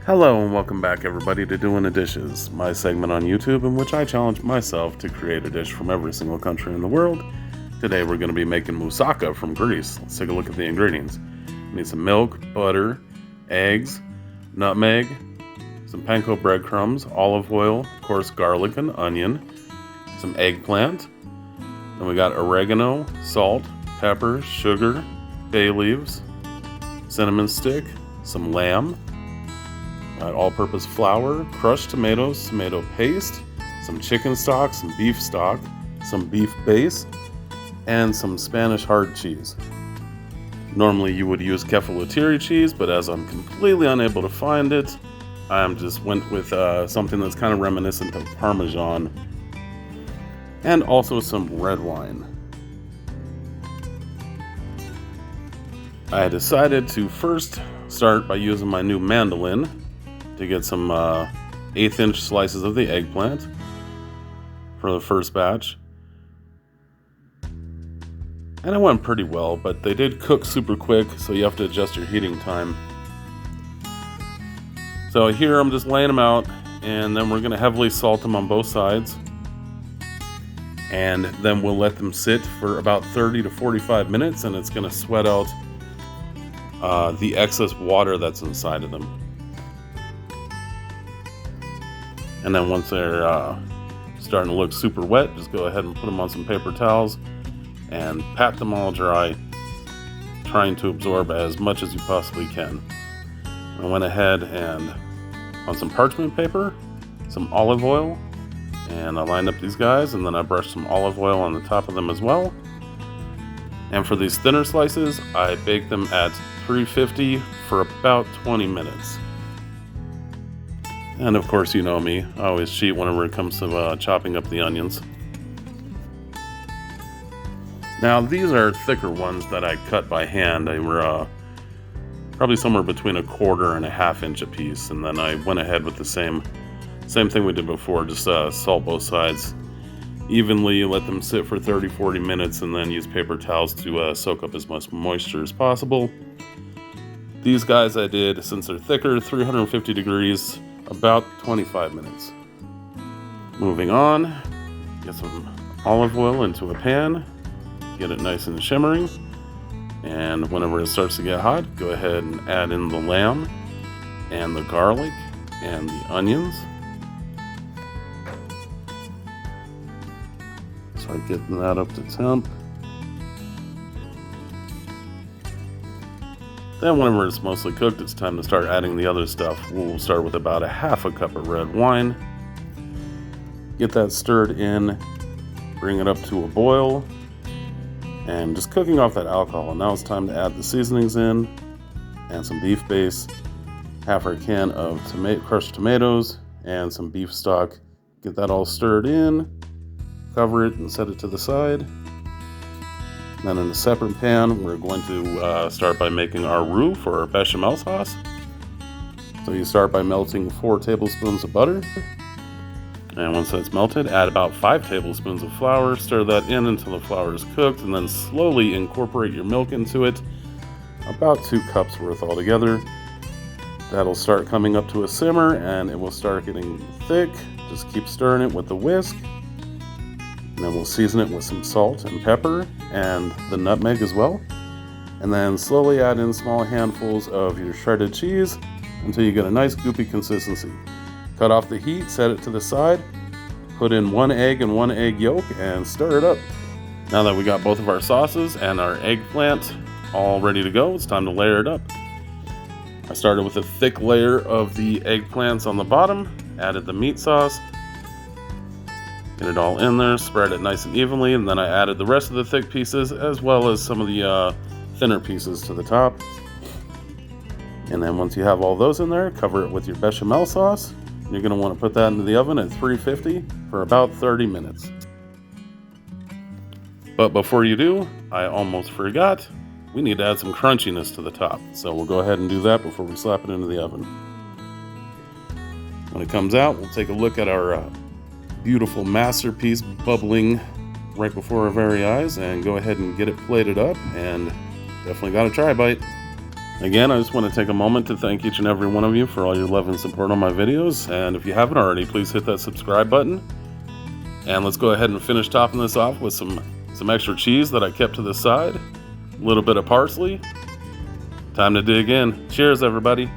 Hello and welcome back everybody to Doing the Dishes, my segment on YouTube in which I challenge myself to create a dish from every single country in the world. Today we're going to be making moussaka from Greece. Let's take a look at the ingredients. We need some milk, butter, eggs, nutmeg, some panko breadcrumbs, olive oil, of course garlic and onion, some eggplant. Then we got oregano, salt, pepper, sugar, bay leaves, cinnamon stick, some lamb, all-purpose flour, crushed tomatoes, tomato paste, some chicken stock, some beef stock, some beef base, and some Spanish hard cheese. Normally you would use caffelatiri cheese, but as I'm completely unable to find it, I just went with something that's kind of reminiscent of Parmesan, and also some red wine. I decided to first start by using my new mandolin to get some 1/8-inch slices of the eggplant for the first batch. And it went pretty well, but they did cook super quick, so you have to adjust your heating time. So here I'm just laying them out, and then we're going to heavily salt them on both sides. And then we'll let them sit for about 30 to 45 minutes, and it's going to sweat out the excess water that's inside of them. And then once they're starting to look super wet, just go ahead and put them on some paper towels and pat them all dry, trying to absorb as much as you possibly can. I went ahead and on some parchment paper, some olive oil, and I lined up these guys, and then I brushed some olive oil on the top of them as well. And for these thinner slices, I baked them at 350 for about 20 minutes. And of course, you know me, I always cheat whenever it comes to chopping up the onions. Now these are thicker ones that I cut by hand. They were probably somewhere between 1/4 and 1/2 inch a piece. And then I went ahead with the same thing we did before, just salt both sides evenly, let them sit for 30-40 minutes, and then use paper towels to soak up as much moisture as possible. These guys I did, since they're thicker, 350 degrees, about 25 minutes. Moving on, get some olive oil into a pan, get it nice and shimmering, and whenever it starts to get hot, go ahead and add in the lamb and the garlic and the onions. Start getting that up to temp. Then whenever it's mostly cooked, it's time to start adding the other stuff. We'll start with about 1/2 cup of red wine. Get that stirred in, bring it up to a boil, and just cooking off that alcohol. And now it's time to add the seasonings in, and some beef base, 1/2 can of crushed tomatoes, and some beef stock. Get that all stirred in, cover it and set it to the side. Then in a separate pan, we're going to start by making our roux for our bechamel sauce. So you start by melting 4 tablespoons of butter. And once that's melted, add about 5 tablespoons of flour. Stir that in until the flour is cooked, and then slowly incorporate your milk into it. About 2 cups worth altogether. That'll start coming up to a simmer, and it will start getting thick. Just keep stirring it with the whisk. And then we'll season it with some salt and pepper and the nutmeg as well. And then slowly add in small handfuls of your shredded cheese until you get a nice goopy consistency. Cut off the heat, set it to the side, put in 1 egg and 1 egg yolk, and stir it up. Now that we got both of our sauces and our eggplant all ready to go, it's time to layer it up. I started with a thick layer of the eggplants on the bottom, added the meat sauce, get it all in there, spread it nice and evenly, and then I added the rest of the thick pieces as well as some of the thinner pieces to the top. And then once you have all those in there, cover it with your bechamel sauce. You're going to want to put that into the oven at 350 for about 30 minutes. But before you do, I almost forgot, we need to add some crunchiness to the top. So we'll go ahead and do that before we slap it into the oven. When it comes out, we'll take a look at our beautiful masterpiece bubbling right before our very eyes, and go ahead and get it plated up, and definitely got to try a bite. Again, I just want to take a moment to thank each and every one of you for all your love and support on my videos. And if you haven't already, please hit that subscribe button. And let's go ahead and finish topping this off with some extra cheese that I kept to the side. A little bit of parsley. Time to dig in. Cheers, everybody.